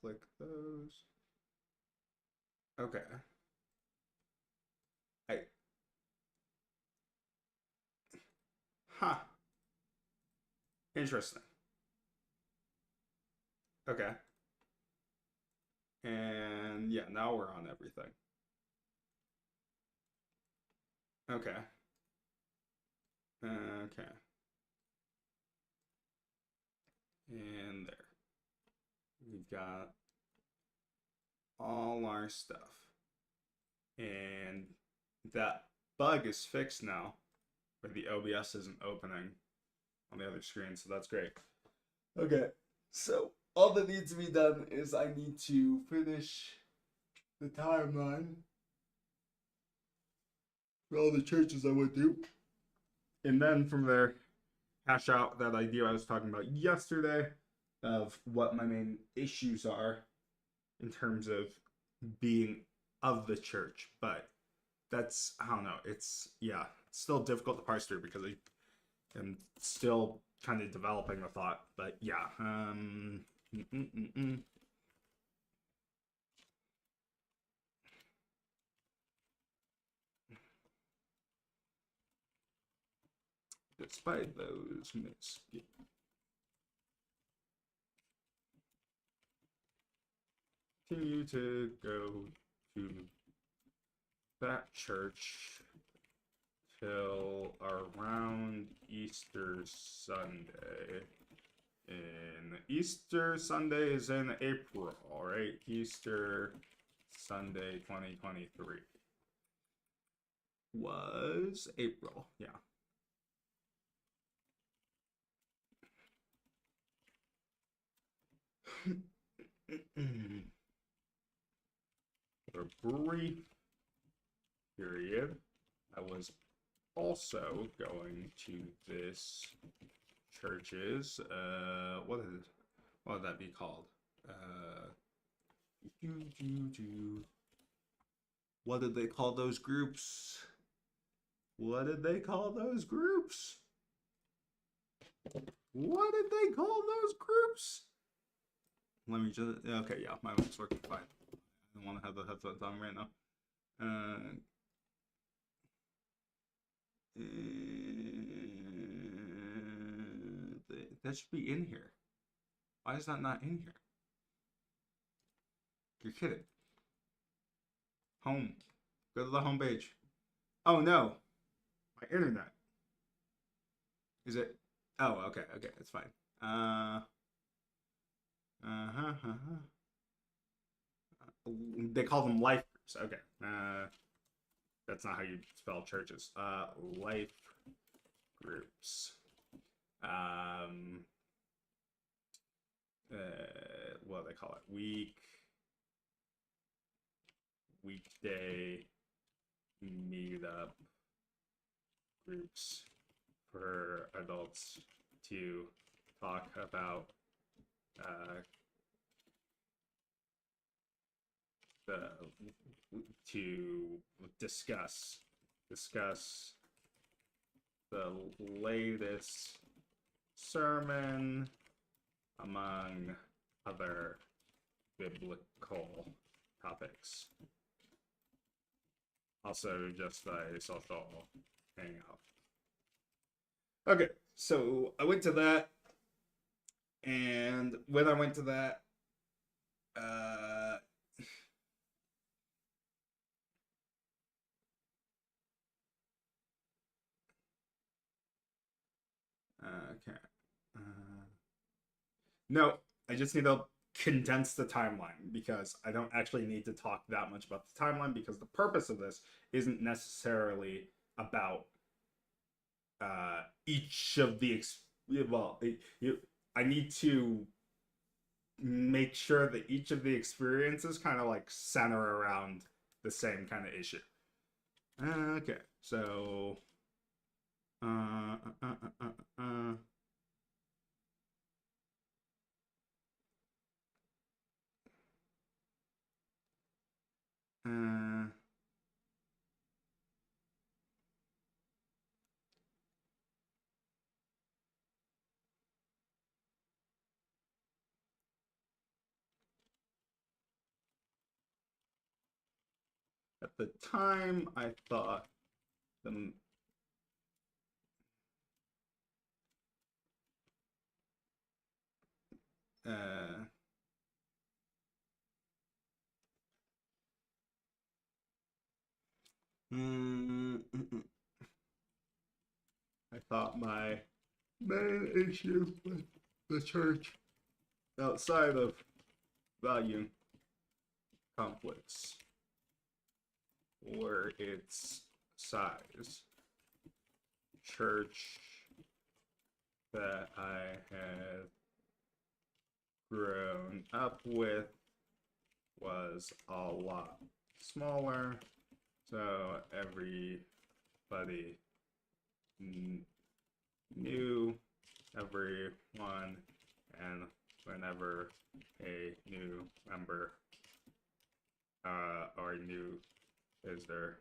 click those. Okay. I Huh. Interesting. Okay. And yeah, now we're on everything. Okay. Okay. And there. We've got all our stuff. And that bug is fixed now, where the OBS isn't opening on the other screen, so that's great. Okay, so all that needs to be done is I need to finish the timeline for all the churches I went to. And then from there, hash out that idea I was talking about yesterday of what my main issues are in terms of being of the church. But that's, I don't know, it's still difficult to parse through because I am still kind of developing the thought. But yeah, despite those misgivings, continue to go to that church till around Easter Sunday. And Easter Sunday is in April, right? Easter Sunday 2023 was April, yeah. For a brief period, I was also going to this church's, what would that be called? What did they call those groups? What did they call those groups? What did they call those groups? Let me just, okay, yeah, my mic's working fine. I don't want to have the headphones on right now. That should be in here. Why is that not in here? You're kidding. Home. Go to the home page. Oh no. My internet. Is it? Oh, okay, it's fine. They call them life groups. Okay. That's not how you spell churches. Life groups. What do they call it? Weekday meetup groups for adults to talk about to discuss the latest sermon among other biblical topics. Also just a social hangout. Okay, so I went to that, and when I went to that, okay. No, I just need to condense the timeline because I don't actually need to talk that much about the timeline because the purpose of this isn't necessarily about each of the I need to make sure that each of the experiences kind of like center around the same kind of issue. Okay, so uh, uh, uh, uh, uh. Uh, at the time, I thought the I thought my main issue with the church, outside of value conflicts, were its size. Church that I had grown up with was a lot smaller, so everybody knew everyone, and whenever a new member or new visitor,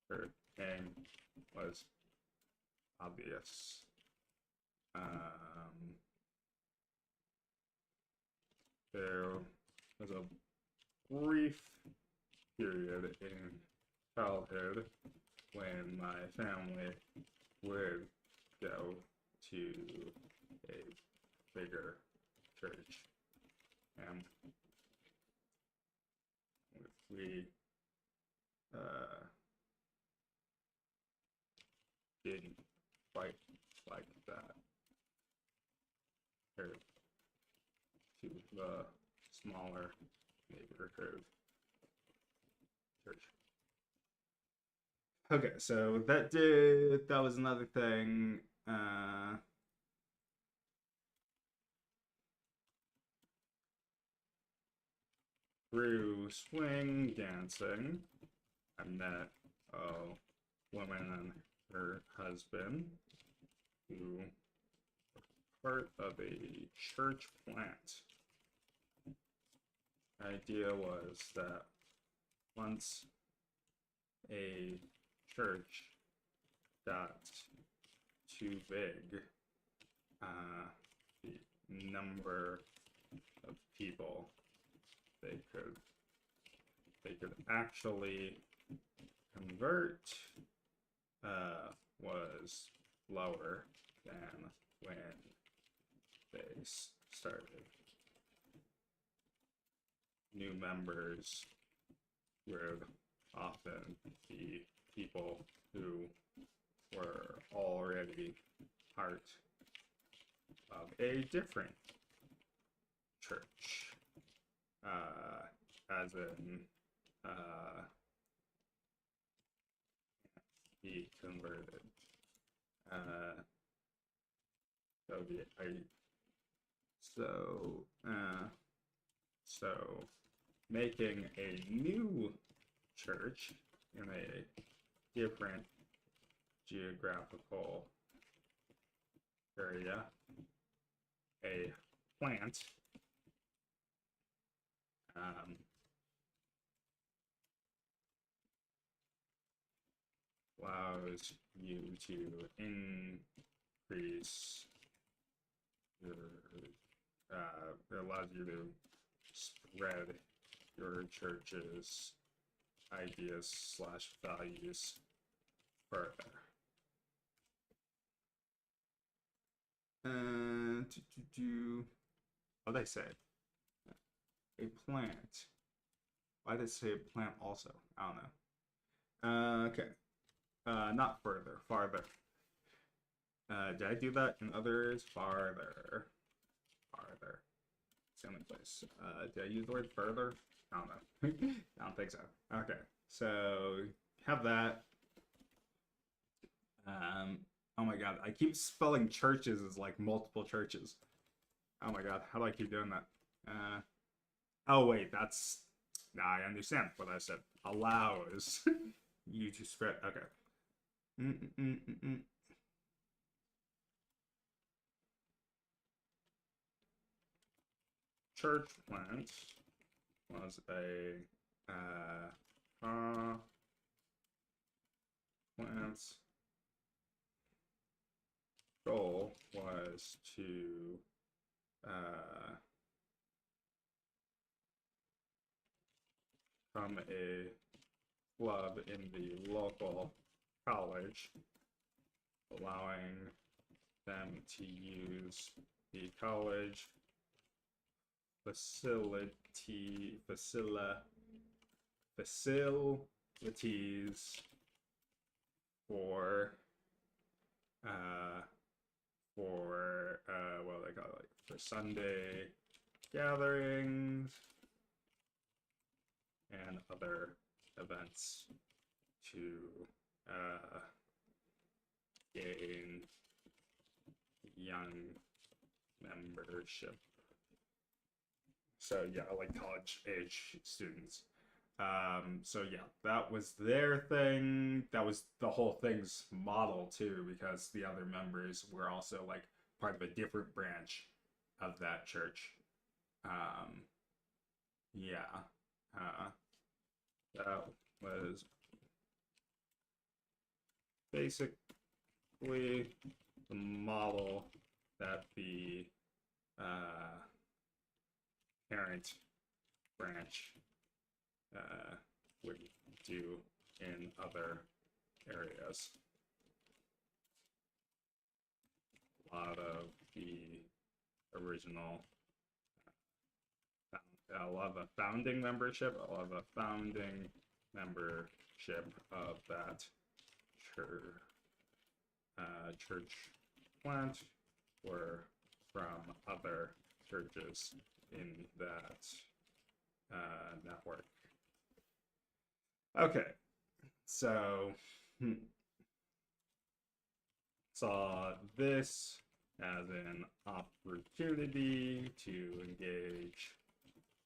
her name was obvious. There was a brief period in childhood when my family would go to a bigger church, and we didn't quite like that compared to the smaller neighborhood church. Okay, so that was another thing. Through swing dancing, I met a woman and her husband who were part of a church plant. The idea was that once a church got too big, the number of people they could actually convert was lower than when they started. New members would often be people who were already part of a different church, as in he converted. So making a new church in a different geographical area, a plant, allows you to increase your, it allows you to spread your church's ideas / values further. What did I say? A plant. Why did it say plant also? I don't know. Okay. Not further, farther. Did I do that in others? Farther. Farther. It's the only place. Did I use the word further? I don't know. I don't think so. Okay. So, have that. Oh my god. I keep spelling churches as like multiple churches. Oh my god. How do I keep doing that? Oh wait, that's... Nah, I understand what I said. Allows you to spread... Okay. Church plant was a plant's goal was to become a club in the local college, allowing them to use the college facilities for what do they call it, like for Sunday gatherings and other events to gain young membership. So yeah, like college age students. So yeah, that was their thing. That was the whole thing's model too, because the other members were also like part of a different branch of that church. Yeah, that was basically the model that the parent branch would do in other areas. A lot of the original, a lot of the founding membership, a lot of the founding membership of that church plant were from other churches in that network. Okay, so saw this as an opportunity to engage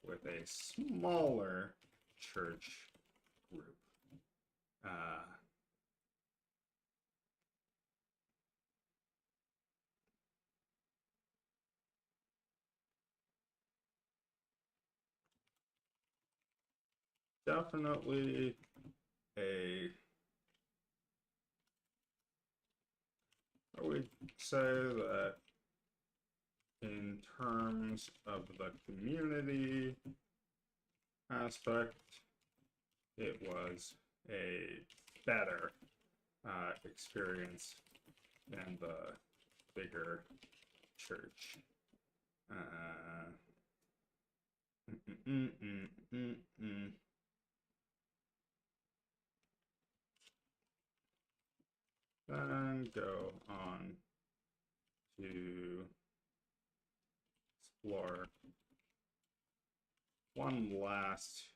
with a smaller church group. Definitely I would say that in terms of the community aspect, it was a better experience than the bigger church. Then go on to explore one last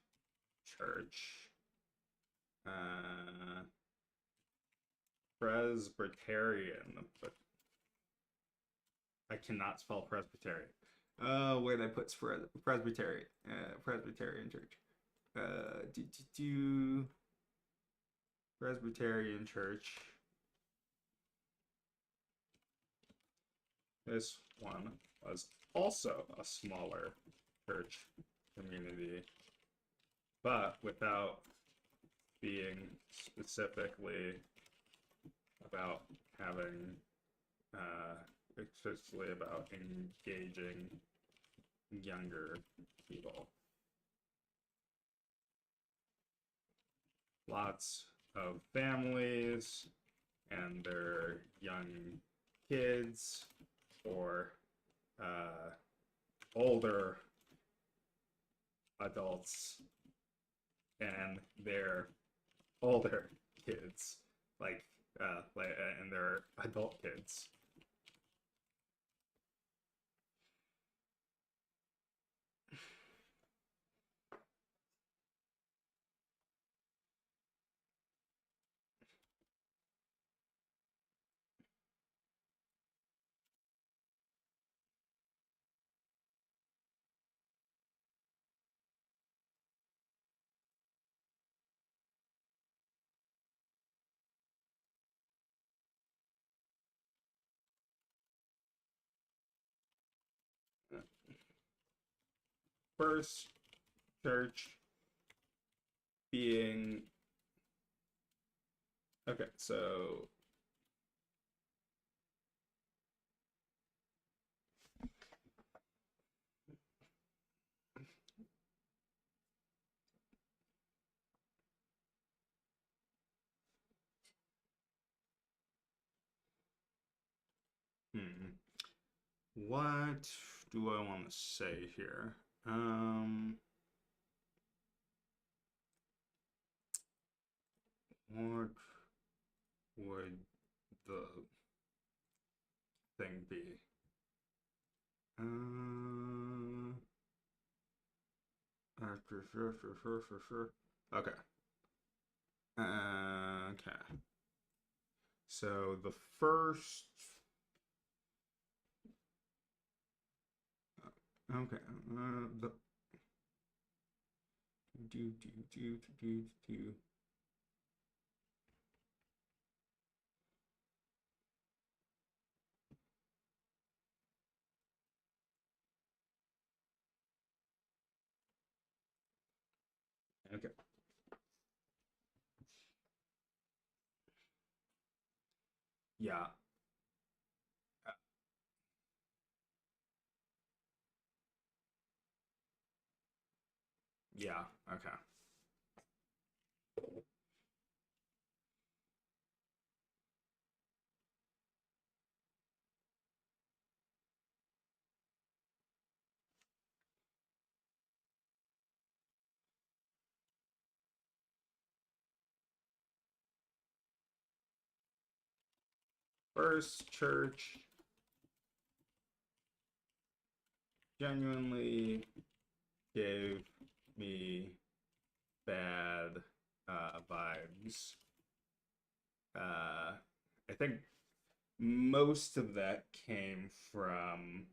church. Presbyterian, but I cannot spell Presbyterian. Where did I put Presbyterian? Presbyterian church. Presbyterian church. This one was also a smaller church community, but without being specifically about having, especially about engaging younger people. Lots of families and their young kids or older adults and their older kids, and their adult kids. First church being, okay, so what do I want to say here? What would the thing be? Sure. Okay. Okay. So the first. Okay. The. Do. Okay. Yeah. Yeah. Okay. First church genuinely gave me bad vibes. I think most of that came from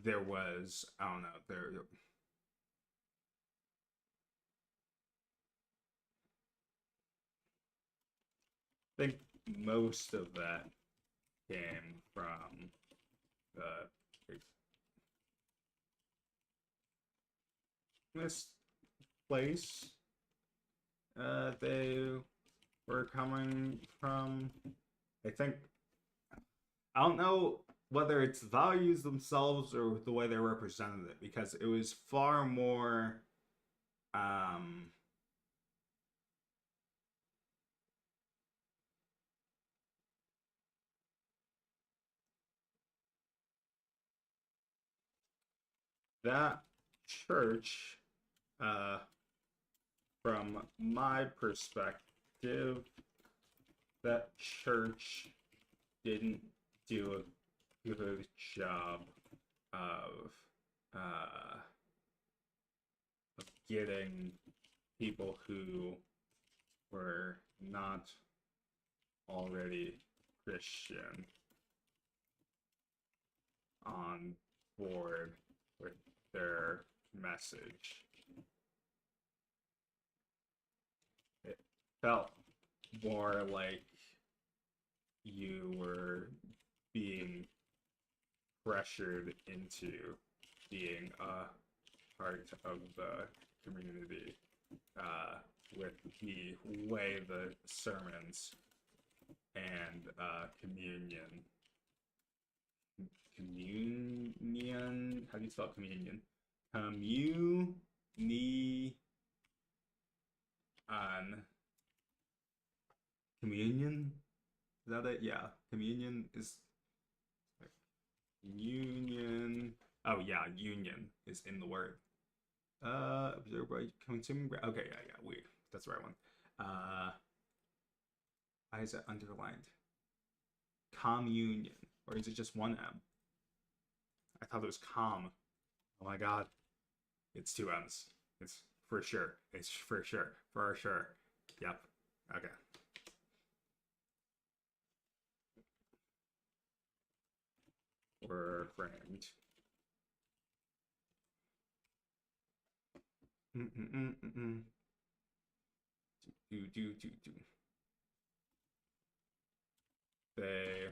there was I don't know I think most of that came from the this place they were coming from. I think I don't know whether it's values themselves or the way they represented it because it was far more um that church uh from my perspective that church didn't do a good job of uh of getting people who were not already Christian on board with their message. It felt more like you were being pressured into being a part of the community with the way the sermons and communion. How do you spell communion? Communion. Communion. Is that it? Yeah. Communion is union. Oh yeah, union is in the word. Observe by consuming. Okay, yeah. Weird. That's the right one. Why is it underlined? Communion, or is it just one M? I thought it was com. Oh my god, it's two M's. It's for sure. It's for sure. For sure. Yep. Okay. We're framed. Do. They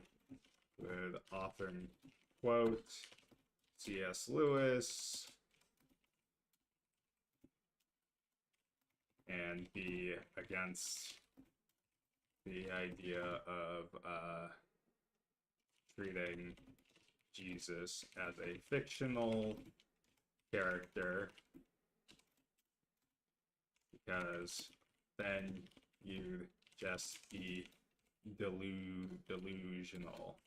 would often quote C.S. Lewis and be against the idea of treating Jesus as a fictional character because then you'd just be delusional.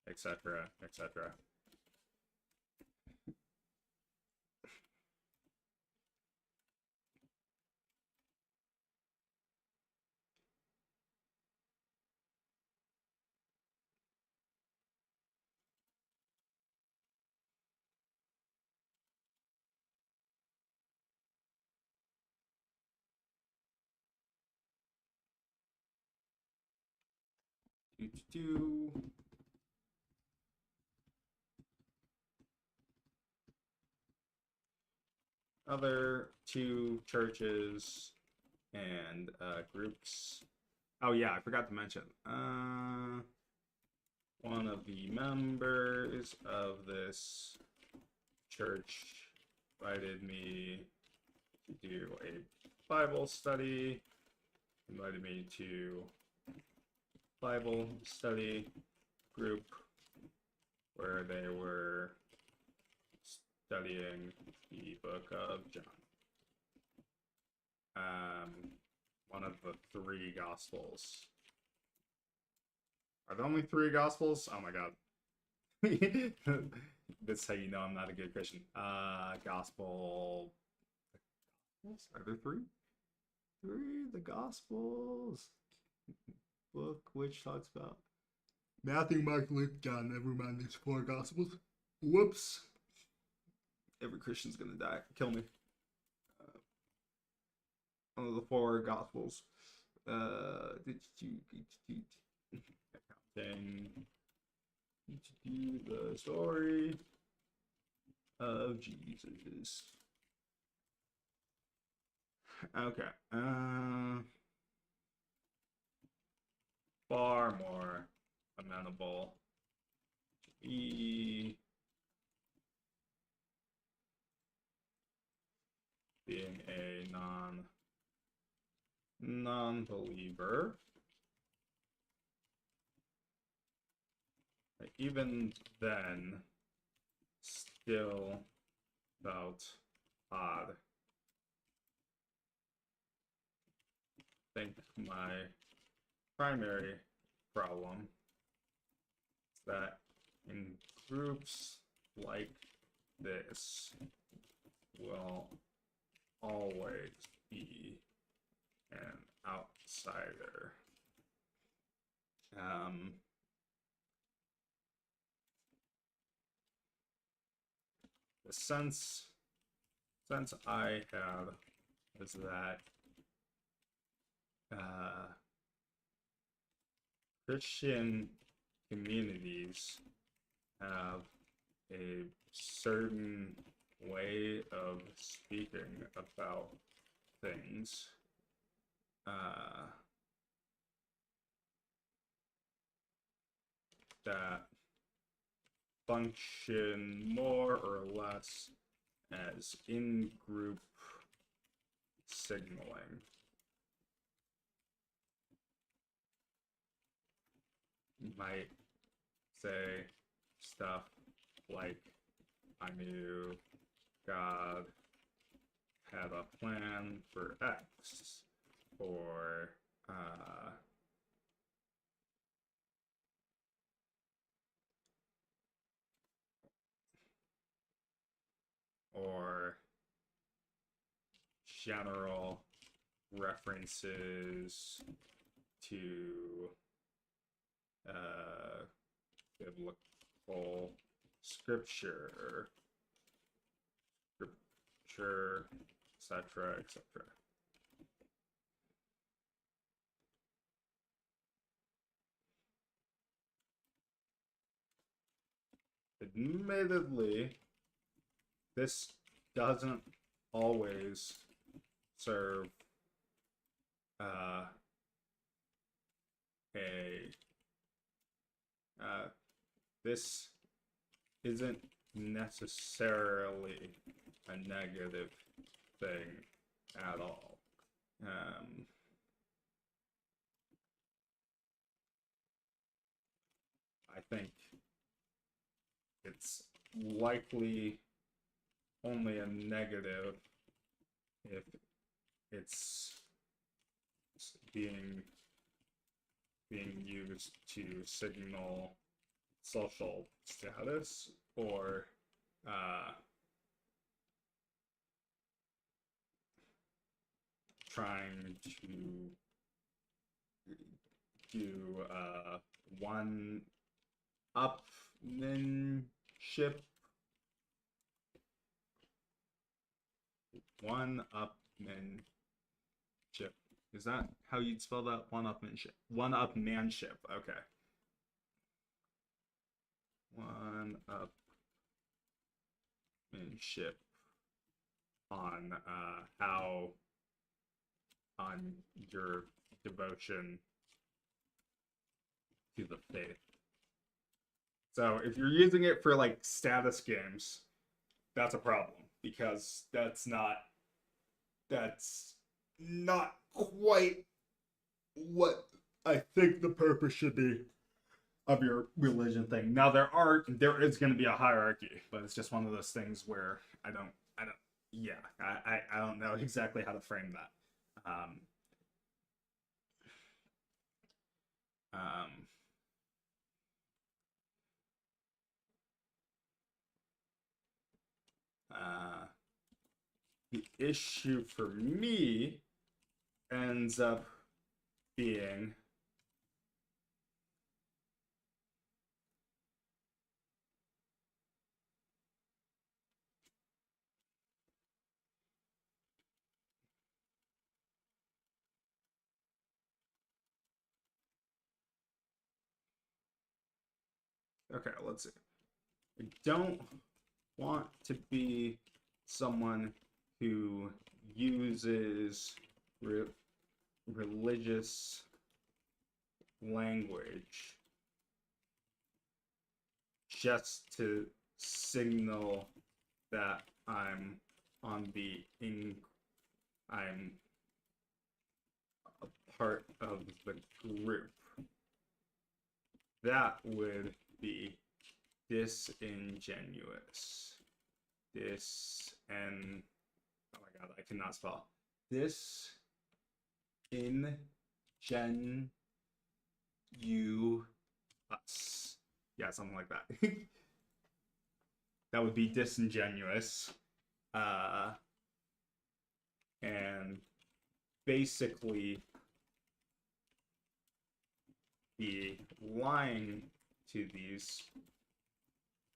etc., etc. Other two churches and groups. Oh yeah, I forgot to mention. One of the members of this church invited me to do a Bible study. Invited me to Bible study group where they were studying the book of John. One of the three Gospels. Are there only three Gospels? Oh my god. That's how you know I'm not a good Christian. Gospel. Are there three? Three, the Gospels. Book which talks about Matthew, Mark, Luke, John. Never mind, these four Gospels. Whoops. Every Christian's gonna die. Kill me. One of the four Gospels. Accounting the story of Jesus. Okay. Far more amenable to me being a non-believer. Even then, still felt odd. I think my primary problem is that in groups like this will always be an outsider. The sense I had is that Christian communities have a certain way of speaking about things that function more or less as in-group signaling. You might say stuff like, I knew God had a plan for X, or general references to biblical scripture, etc., etc. Admittedly, this doesn't always serve this isn't necessarily a negative thing at all. I think it's likely only a negative if it's being being used to signal social status or trying to do one-upmanship. One-upmanship. Is that how you'd spell that? One-upmanship. One-upmanship. Okay. One-upmanship on how on your devotion to the faith. So if you're using it for like status games, that's a problem because that's not quite what I think the purpose should be of your religion thing. Now there is going to be a hierarchy, but it's just one of those things where I don't know exactly how to frame that. The issue for me ends up being okay, let's see. I don't want to be someone who uses religious language just to signal that I'm a part of the group. That would be disingenuous. Oh my god, I cannot spell. Disingenuous. Yeah, something like that. That would be disingenuous. And basically be lying to these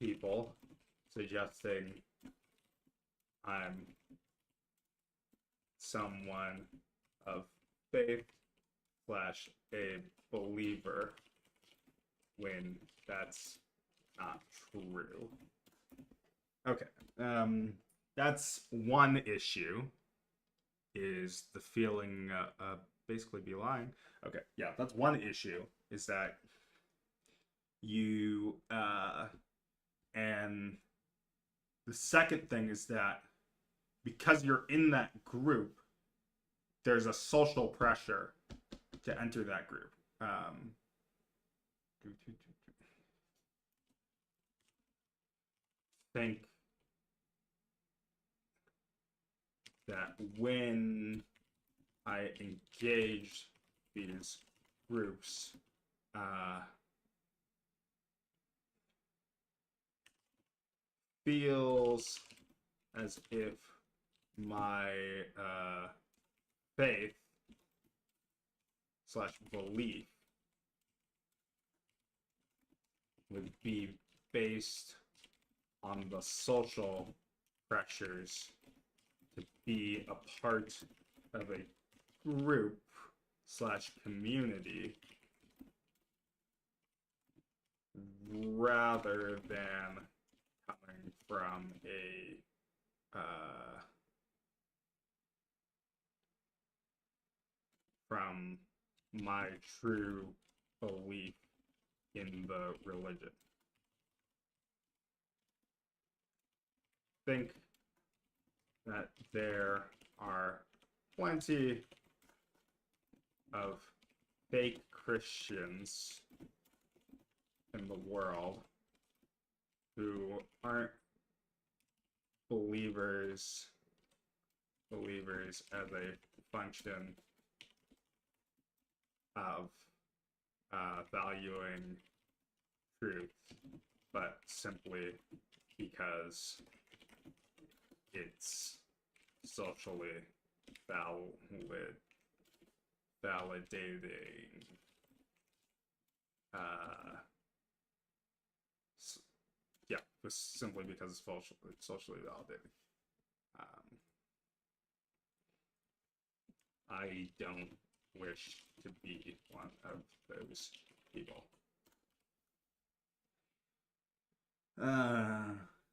people, suggesting I'm someone of faith / a believer when that's not true. Okay, that's one issue, is the feeling basically be lying. Okay, yeah, that's one issue, is that you and the second thing is that because you're in that group, there's a social pressure to enter that group. Think that when I engage these groups, feels as if my faith / belief would be based on the social pressures to be a part of a group / community rather than coming from from my true belief in the religion. Think that there are plenty of fake Christians in the world who aren't believers as a function of valuing truth, but simply because it's socially validating. Yeah, just simply because it's socially validating. I don't wish to be one of those people.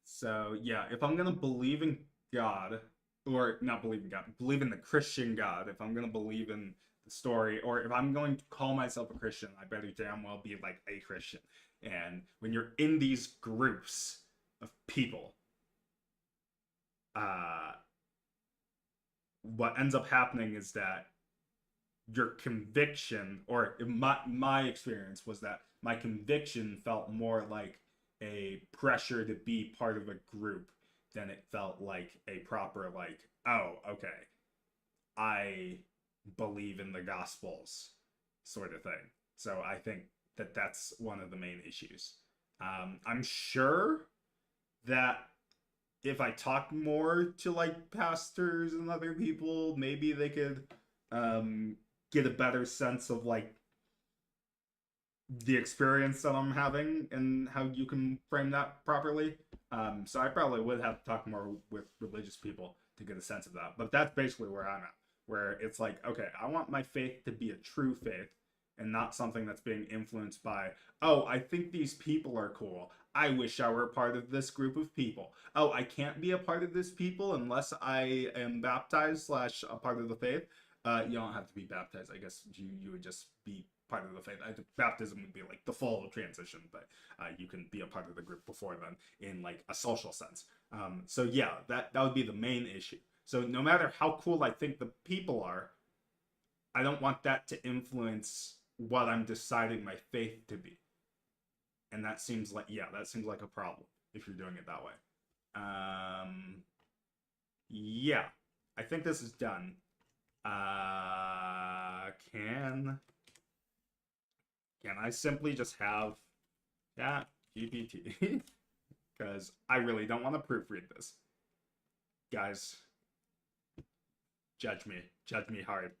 So yeah, if I'm gonna believe in God, or not believe in God, believe in the Christian God, if I'm gonna believe in the story, or if I'm going to call myself a Christian, I better damn well be like a Christian. And when you're in these groups of people, what ends up happening is that your conviction, or my experience was that my conviction felt more like a pressure to be part of a group than it felt like a proper, like, oh, okay, I believe in the gospels sort of thing. So I think that that's one of the main issues. I'm sure that if I talk more to like pastors and other people, maybe they could get a better sense of like the experience that I'm having and how you can frame that properly. So I probably would have to talk more with religious people to get a sense of that. But that's basically where I'm at, where it's like, okay, I want my faith to be a true faith and not something that's being influenced by, oh, I think these people are cool. I wish I were part of this group of people. Oh, I can't be a part of this people unless I am baptized / a part of the faith. You don't have to be baptized. I guess you would just be part of the faith. Baptism would be like the full transition, but you can be a part of the group before then in like a social sense. So yeah, that would be the main issue. So no matter how cool I think the people are, I don't want that to influence what I'm deciding my faith to be. And that seems like, yeah, that seems like a problem if you're doing it that way. Yeah, I think this is done. Can I simply just have that GPT? Because I really don't want to proofread this. Guys, judge me hard,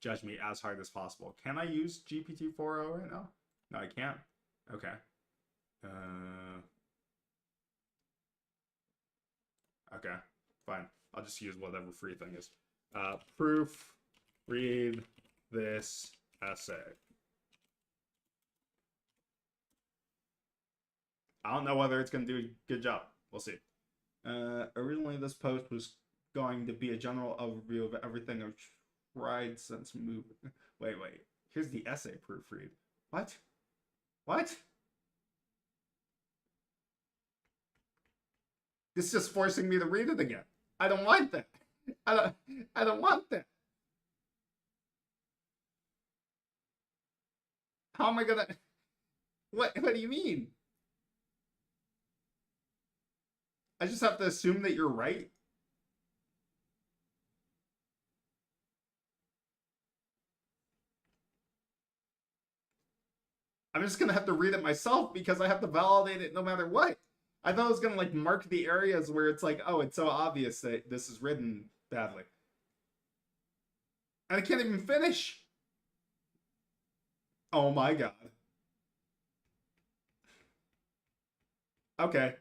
judge me as hard as possible. Can I use GPT-4o right now? No, I can't. Okay. Okay, fine. I'll just use whatever free thing is. Proof read this essay. I don't know whether it's going to do a good job. We'll see. Originally, this post was going to be a general overview of everything I've tried since moving. Wait. Here's the essay proofread. What? This is just forcing me to read it again. I don't want that. I don't want that. How am I gonna? What do you mean? I just have to assume that you're right. I'm just gonna have to read it myself because I have to validate it no matter what. I thought I was gonna like mark the areas where it's like, oh, it's so obvious that this is written badly. And I can't even finish. Oh my god. Okay.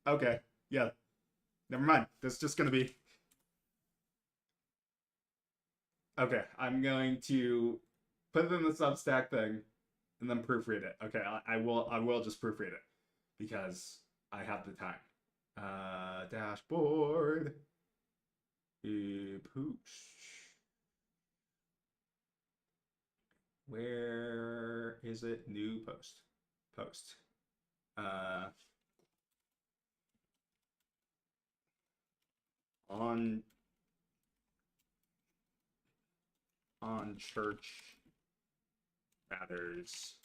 Okay. Yeah. Never mind. This is just gonna be. Okay. I'm going to put it in the Substack thing and then proofread it. Okay. I will just proofread it because I have the time. Dashboard. Pooch. Where is it? New post. Post. On church matters.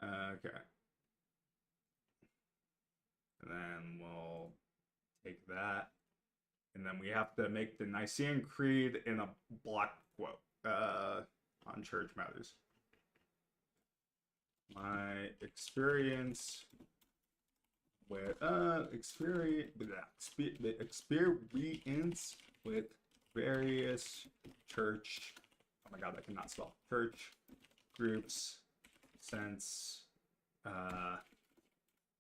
Okay. And then we'll take that And then we have to make the Nicene Creed in a block quote on church matters. My experience with experience with various church, oh my god, I cannot spell, church groups since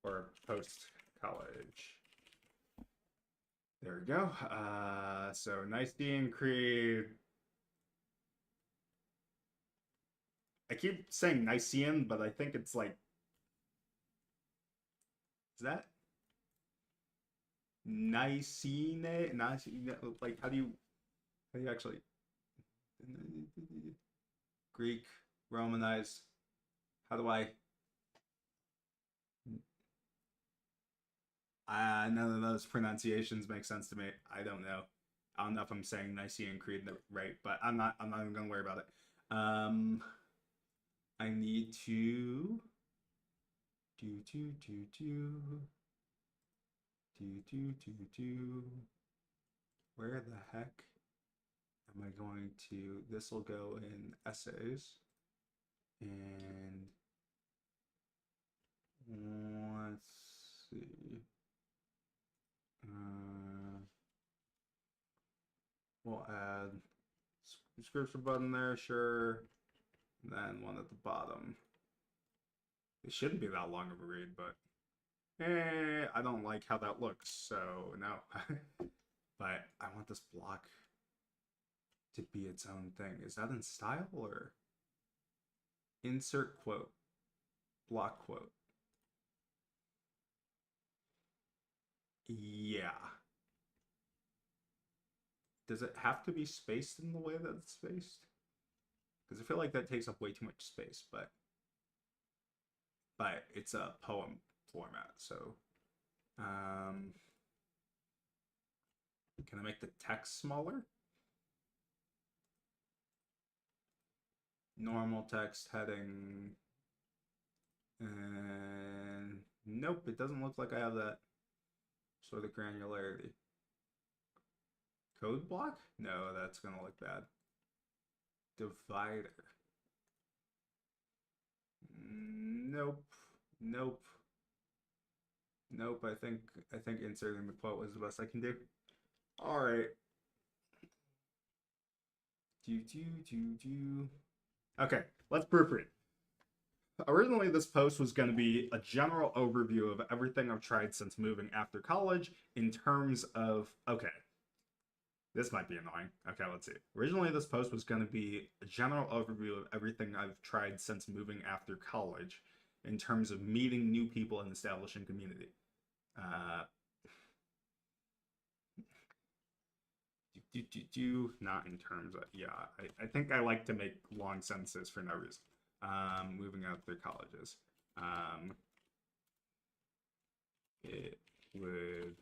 or post college. There we go. So Nicene Creed. I keep saying Nicene, but I think it's like, is that Nicene? Like, how do you actually Greek, Romanized? How do I? None of those pronunciations make sense to me. I don't know. I don't know if I'm saying Nicene Creed right, but I'm not even gonna worry about it. I need to where the heck am I going to? This will go in essays, and let's see. We'll add subscription button there, sure. And then one at the bottom. It shouldn't be that long of a read, but I don't like how that looks, so no. But I want this block to be its own thing. Is that in style or insert quote, block quote? Yeah. Does it have to be spaced in the way that it's spaced? Because I feel like that takes up way too much space, but it's a poem format, so can I make the text smaller? Normal text heading, and nope, it doesn't look like I have that sort of granularity. Code block? No, that's gonna look bad. Divider. Nope. I think inserting the quote was the best I can do. All right. Okay, let's proofread. Originally, this post was going to be a general overview of everything I've tried since moving after college in terms of, okay, this might be annoying. Okay, let's see. Originally, this post was going to be a general overview of everything I've tried since moving after college in terms of meeting new people and establishing community. Not in terms of, yeah, I think I like to make long sentences for no reason. Moving out through colleges. It would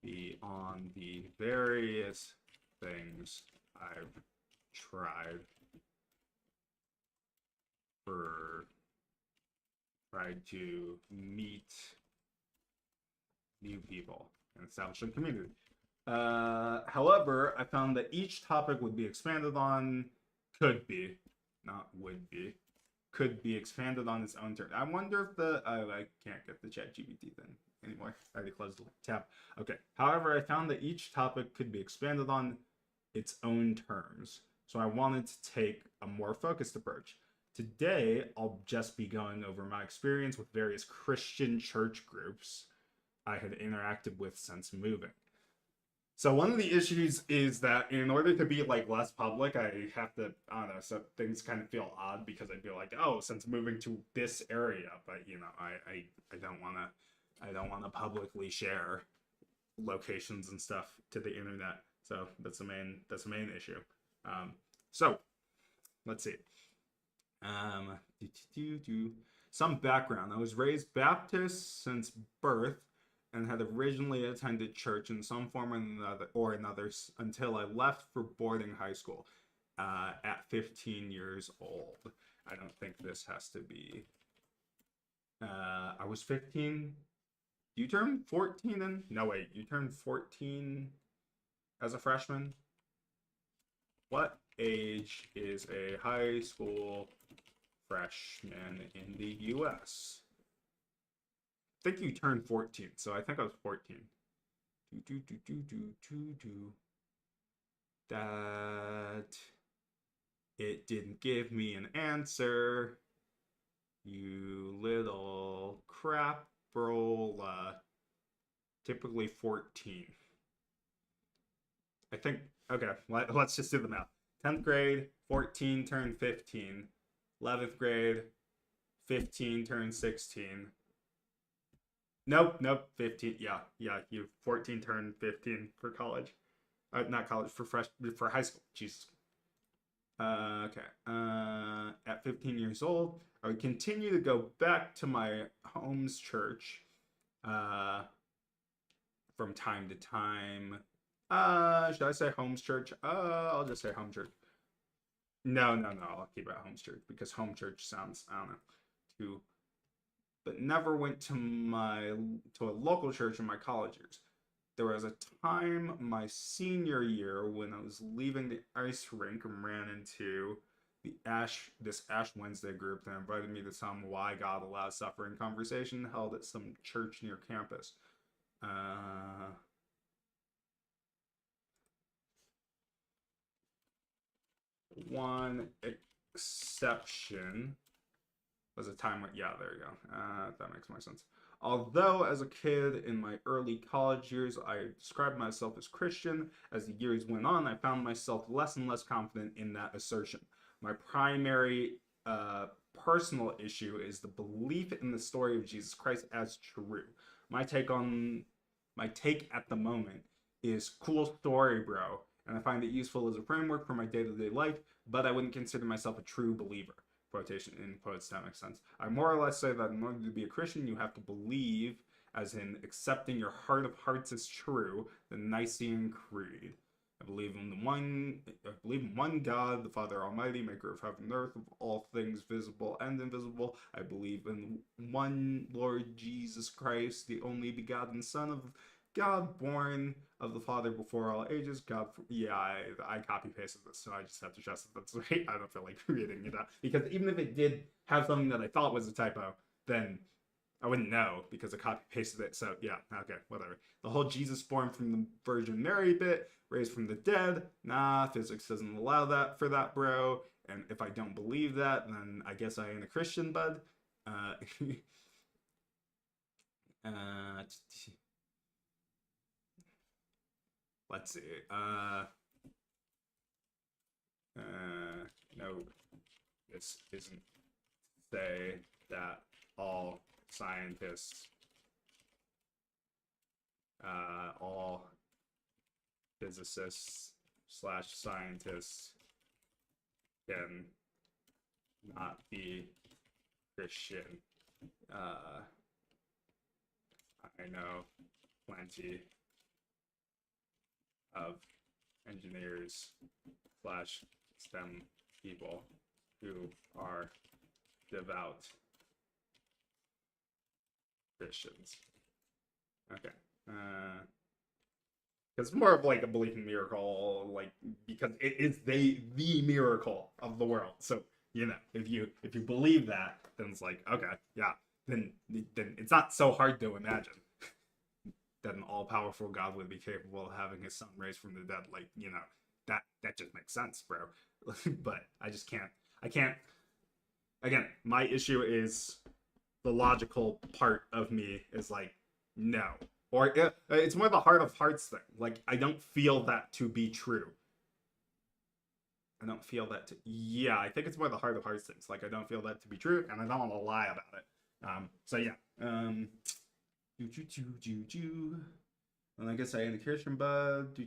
be on the various things I've tried to meet new people and establish a community. However, I found that each topic would be expanded on, could be expanded on its own terms. I wonder if I can't get the ChatGPT thing anymore. I already closed the tab. Okay. However, I found that each topic could be expanded on its own terms. So I wanted to take a more focused approach. Today, I'll just be going over my experience with various Christian church groups I had interacted with since moving. So one of the issues is that in order to be like less public, I have to, I don't know, so things kind of feel odd because I feel like, oh, since moving to this area, but you know, I don't wanna publicly share locations and stuff to the internet. So that's the main issue. So let's see. Some background. I was raised Baptist since birth and had originally attended church in some form or another until I left for boarding high school at 15 years old. I don't think this has to be. I was 15. You turned 14 and no wait, you turned 14 as a freshman? What age is a high school freshman in the US? I think you turned 14, so I think I was 14. That it didn't give me an answer. You little craprola. Typically 14. I think, okay, let's just do the math. 10th grade, 14 turned 15. 11th grade, 15 turned 16. Nope, 15. Yeah, you 14 turned 15 for college. Not college, for high school. Jesus. Okay. At 15 years old, I would continue to go back to my home's church from time to time. Should I say home's church? I'll just say home church. No. I'll keep it at home church because home church sounds, I don't know, too. But never went to a local church in my college years. There was a time my senior year when I was leaving the ice rink and ran into this Ash Wednesday group that invited me to some why God allows suffering conversation held at some church near campus. One exception was a time when, yeah, there you go. That makes more sense. Although, as a kid in my early college years, I described myself as Christian, as the years went on, I found myself less and less confident in that assertion. My primary personal issue is the belief in the story of Jesus Christ as true. My take at the moment is cool story, bro, and I find it useful as a framework for my day-to-day life, but I wouldn't consider myself a true believer. Quotation in quotes, that makes sense. I more or less say that in order to be a Christian, you have to believe, as in accepting your heart of hearts as true, the Nicene Creed. I believe in one God, the Father Almighty, maker of heaven and earth, of all things visible and invisible. I believe in one Lord Jesus Christ, the only begotten Son of God, born of the Father before all ages. I copy pasted this, so I just have to trust that that's right. I don't feel like reading it out because even if it did have something that I thought was a typo, then I wouldn't know because I copy pasted it. So yeah, okay, whatever. The whole Jesus born from the Virgin Mary bit, raised from the dead. Nah, physics doesn't allow that for that, bro. And if I don't believe that, then I guess I ain't a Christian, bud. Let's see. No, this isn't say that all scientists, all physicists / scientists can not be Christian. I know plenty of engineers / STEM people who are devout Christians. Okay. It's more of like a belief in miracle, like because it is the miracle of the world. So if you believe that, then it's like okay, yeah, then it's not so hard to imagine that an all-powerful God would be capable of having his son raised from the dead. Like that just makes sense, bro. But I can't. Again, my issue is the logical part of me is like no. Or it's more the heart of hearts thing. Like, I don't feel that to be true. I don't feel that to... Yeah, I think it's more the heart of hearts things. Like, I don't feel that to be true, and I don't want to lie about it. So, yeah. And I guess I am a Christian, bud.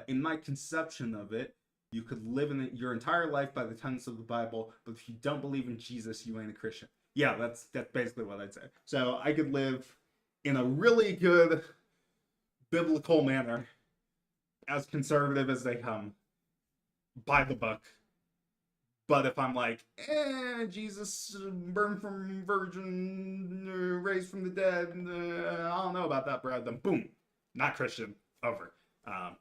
In my conception of it, you could live in your entire life by the tenets of the Bible, but if you don't believe in Jesus, you ain't a Christian. Yeah, that's basically what I'd say. So I could live in a really good biblical manner, as conservative as they come, by the book. But if I'm like, Jesus burned from virgin, raised from the dead, I don't know about that, bro, then boom, not Christian. over. Um,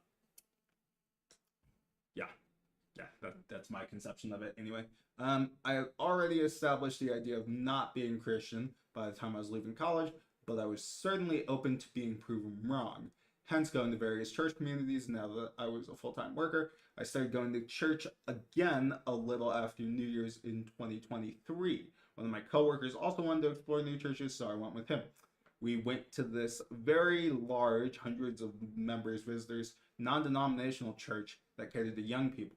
yeah, that's my conception of it anyway. I had already established the idea of not being Christian by the time I was leaving college, but I was certainly open to being proven wrong. Hence, going to various church communities. Now that I was a full-time worker, I started going to church again a little after New Year's in 2023. One of my coworkers also wanted to explore new churches, so I went with him. We went to this very large, hundreds of members, visitors, non-denominational church that catered to young people.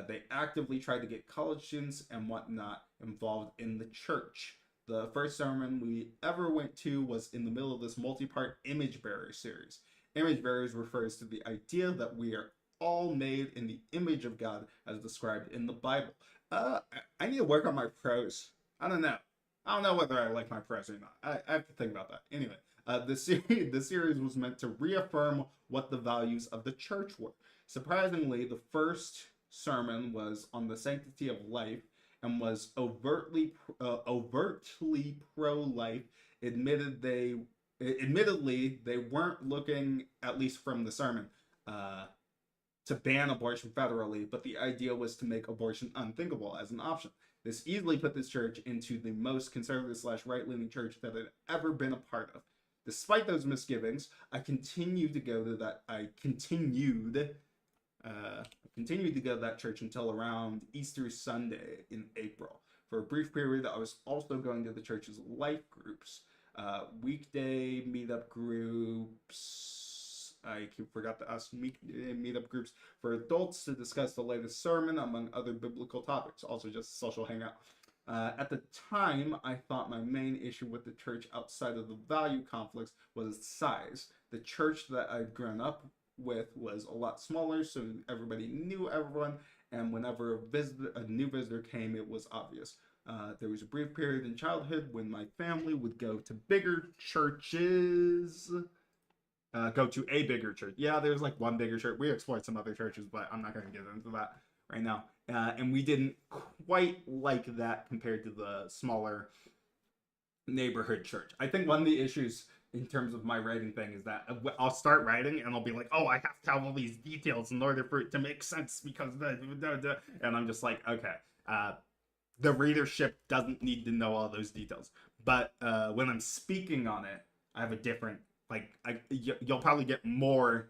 They actively tried to get college students and whatnot involved in the church. The first sermon we ever went to was in the middle of this multi-part image bearer series. Image bearers refers to the idea that we are all made in the image of God as described in the Bible. I need to work on my prose. I don't know whether I like my prose or not. I have to think about that. Anyway, the series was meant to reaffirm what the values of the church were. Surprisingly, the first sermon was on the sanctity of life and was overtly pro-life. Admittedly, they weren't looking, at least from the sermon, to ban abortion federally, but the idea was to make abortion unthinkable as an option. This easily put this church into the most conservative / right-leaning church that had ever been a part of. Despite those misgivings, I continued to go to that church until around Easter Sunday in April. For a brief period, I was also going to the church's life groups, weekday meetup groups. I forgot to ask meetup groups for adults to discuss the latest sermon, among other biblical topics. Also, just a social hangout. At the time, I thought my main issue with the church outside of the value conflicts was its size. The church that I'd grown up with was a lot smaller, so everybody knew everyone, and whenever a new visitor came, it was obvious. There was a brief period in childhood when my family would go to bigger churches. Go to a bigger church. Yeah, there's like one bigger church. We explored some other churches, but I'm not going to get into that right now. And we didn't quite like that compared to the smaller neighborhood church. I think one of the issues in terms of my writing thing is that I'll start writing and I'll be like, oh, I have to have all these details in order for it to make sense because and I'm just like, okay, the readership doesn't need to know all those details. But when I'm speaking on it, I have a different, you'll probably get more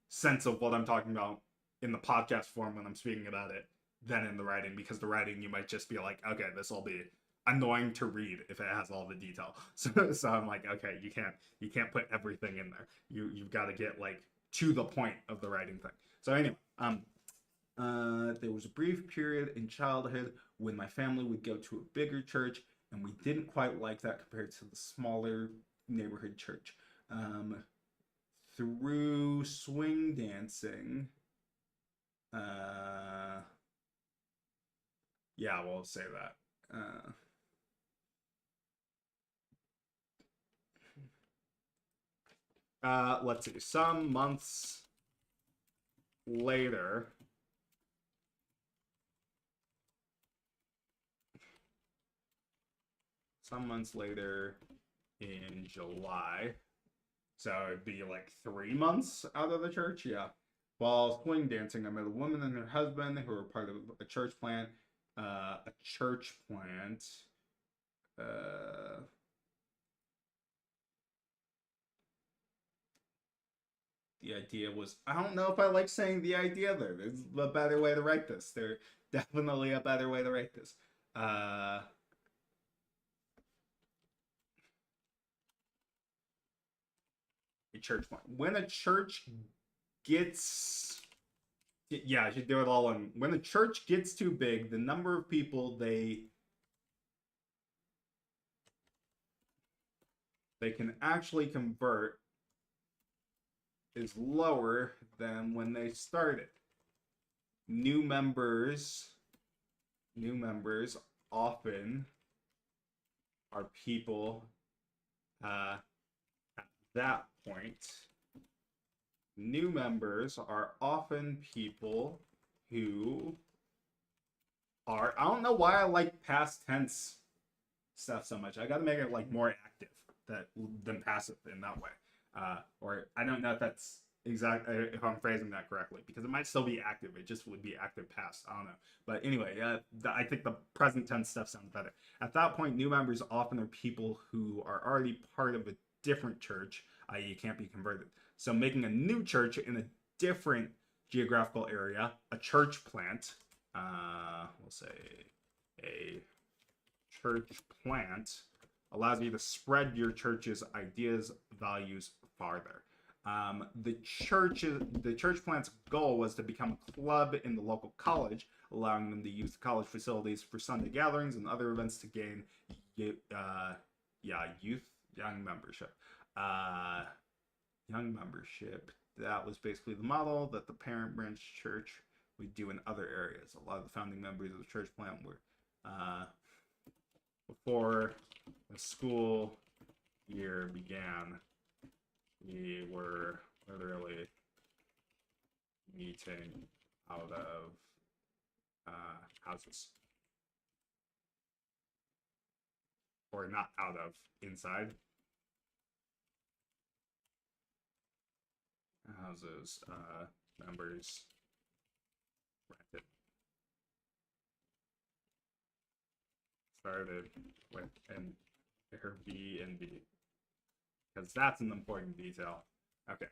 sense of what I'm talking about in the podcast form when I'm speaking about it than in the writing, because the writing you might just be like, okay, this will be annoying to read if it has all the detail. So I'm like, okay, you can't put everything in there. You've got to get like to the point of the writing thing. So anyway, there was a brief period in childhood when my family would go to a bigger church, and we didn't quite like that compared to the smaller neighborhood church. Through swing dancing, yeah, we'll say that. Let's see. Some months later, in July, so it'd be like 3 months out of the church, yeah. While swing dancing, I met a woman and her husband who were part of a church plant. The idea was, I don't know if I like saying the idea there. There's a better way to write this. There's definitely a better way to write this. A church plant. When a church gets... Yeah, I should do it all in. When a church gets too big, the number of people they can actually convert is lower than when they started. New members often are people at that point. New members are often people who are, I don't know why I like past tense stuff so much. I gotta make it like more active than passive in that way. Or I don't know if that's exactly, if I'm phrasing that correctly, because it might still be active. It just would be active past. I don't know. But anyway, I think the present tense stuff sounds better. At that point, new members often are people who are already part of a different church, i.e., can't be converted. So making a new church in a different geographical area, a church plant, we'll say a church plant, allows you to spread your church's ideas, values farther. The church plant's goal was to become a club in the local college, allowing them to use the college facilities for Sunday gatherings and other events to gain, youth young membership. Uh, Young membership. That was basically the model that the parent branch church would do in other areas. A lot of the founding members of the church plant were before the school year began. We were literally meeting out of houses, or not out of, inside houses. Members rented. Started with an Airbnb, because that's an important detail. Okay.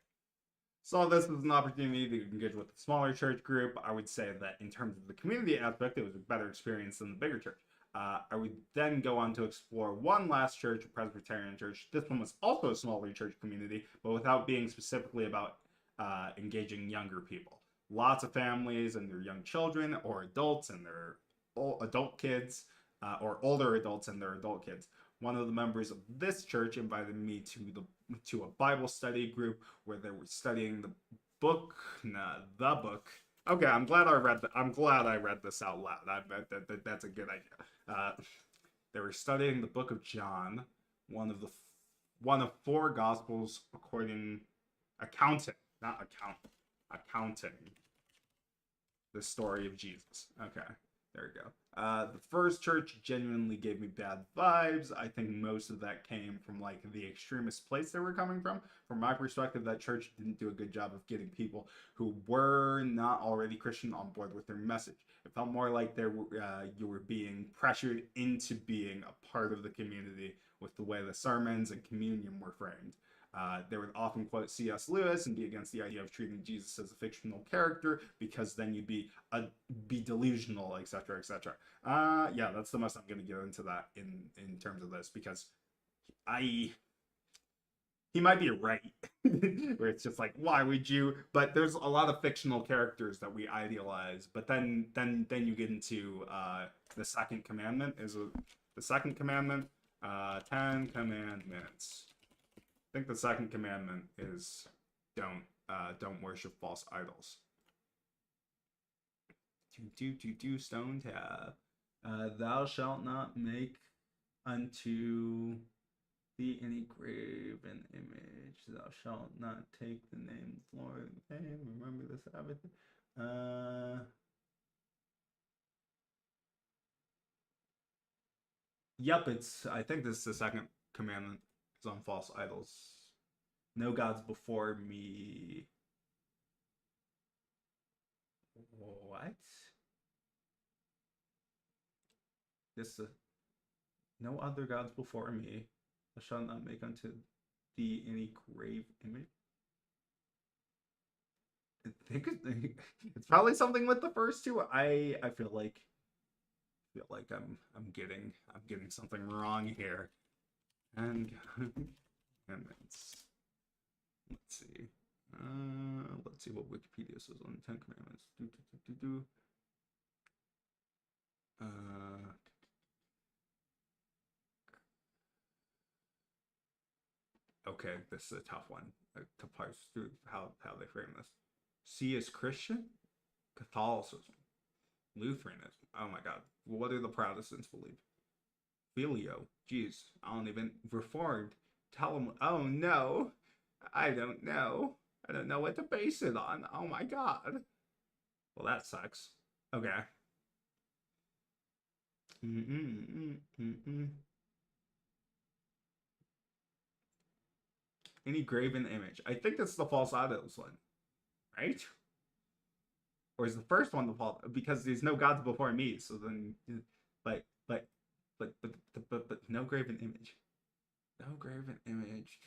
So this is an opportunity to engage with a smaller church group. I would say that in terms of the community aspect, it was a better experience than the bigger church. I would then go on to explore one last church, a Presbyterian church. This one was also a smaller church community, but without being specifically about engaging younger people. Lots of families and their young children, or adults and their adult kids, or older adults and their adult kids. One of the members of this church invited me to a Bible study group where they were studying the book. Okay, I'm glad I read this out loud. That's a good idea. They were studying the book of John, one of four gospels accounting the story of Jesus. Okay, there we go. The first church genuinely gave me bad vibes. I think most of that came from like the extremist place they were coming from. From my perspective, that church didn't do a good job of getting people who were not already Christian on board with their message. It felt more like you were being pressured into being a part of the community with the way the sermons and communion were framed. They would often quote C.S. Lewis and be against the idea of treating Jesus as a fictional character, because then you'd be delusional, etc., etc. Yeah, that's the most I'm going to get into that in terms of this, because he might be right, where it's just like, why would you? But there's a lot of fictional characters that we idealize. But then you get into the second commandment. The second commandment? 10 commandments. I think the second commandment is don't worship false idols. Stone tab. Thou shalt not make unto thee any graven image. Thou shalt not take the name of the Lord in vain. Remember the Sabbath. Yep, I think this is the second commandment. It's on false idols. No gods before me. What? No other gods before me. I shall not make unto thee any grave image. I think it's probably something with the first two. I feel like I'm getting something wrong here. And commandments. Let's see. Let's see what Wikipedia says on the 10 Commandments. Okay, this is a tough one to parse through how they frame this. C is Christian, Catholicism, Lutheranism. Oh my God, what do the Protestants believe? Filio, geez, I don't even. Reformed. Tell them. Oh no, I don't know. I don't know what to base it on. Oh my God. Well, that sucks. Okay. Any graven image. I think that's the false idols one. right? Or is the first one the fault? Because there's no gods before me, so then, like, like, but no graven image. No graven image.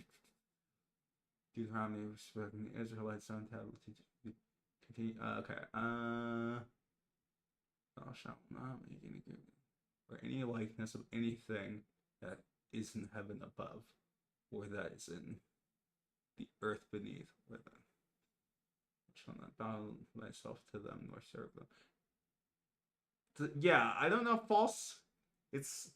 Deuteronomy spoken the Israelites don't have continue. Okay. Thou shalt not make any graven or any likeness of anything that is in heaven above, or that is in the earth beneath, or that shall not bow thyself to them nor serve them. Yeah, I don't know. False. It's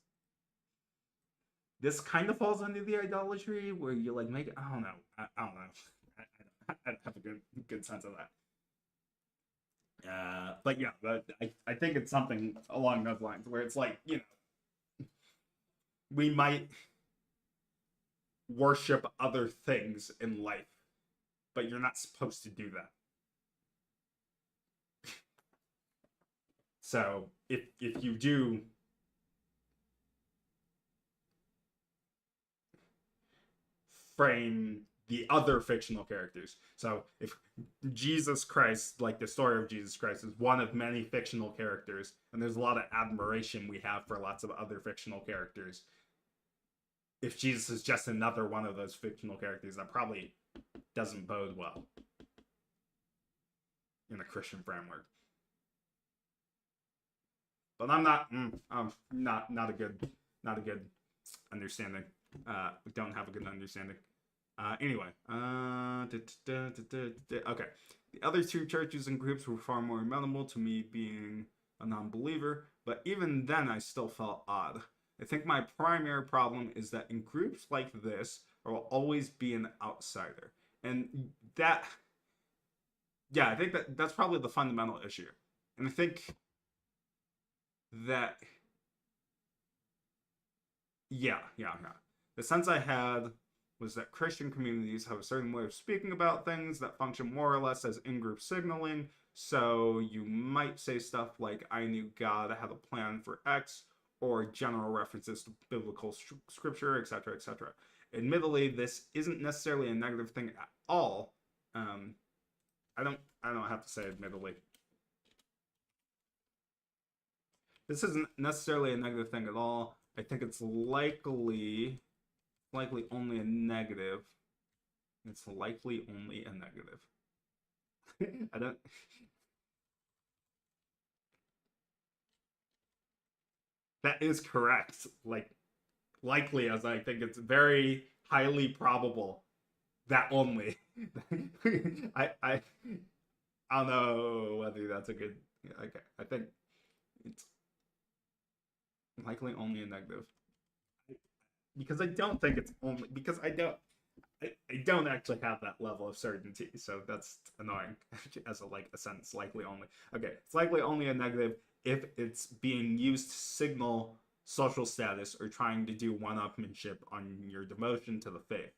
this kind of falls under the idolatry where you like make. I don't know. I don't know. I don't have a good sense of that. But yeah, I think it's something along those lines where it's like, we might worship other things in life, but you're not supposed to do that. So if you do frame the other fictional characters, so if Jesus Christ, like the story of Jesus Christ, is one of many fictional characters, and there's a lot of admiration we have for lots of other fictional characters, if Jesus is just another one of those fictional characters, that probably doesn't bode well in a Christian framework. But I'm not a good understanding. We don't have a good understanding. Anyway, okay. The other two churches and groups were far more amenable to me being a non-believer, but even then I still felt odd. I think my primary problem is that in groups like this, there will always be an outsider. And that, yeah, I think that's probably the fundamental issue. And I think that, yeah. The sense I had was that Christian communities have a certain way of speaking about things that function more or less as in-group signaling. So you might say stuff like, I knew God had a plan for X, or general references to biblical scripture, etc., etc. Admittedly, this isn't necessarily a negative thing at all. I don't have to say admittedly. This isn't necessarily a negative thing at all. I think it's likely only a negative. It's likely only a negative. I don't. That is correct. Likely, as I think it's very highly probable that only. I don't know whether that's a good. Okay, I think it's likely only a negative. Because I don't think it's only because I don't actually have that level of certainty, so that's annoying as a sentence. Likely only. Okay, it's likely only a negative if it's being used to signal social status or trying to do one-upmanship on your devotion to the faith.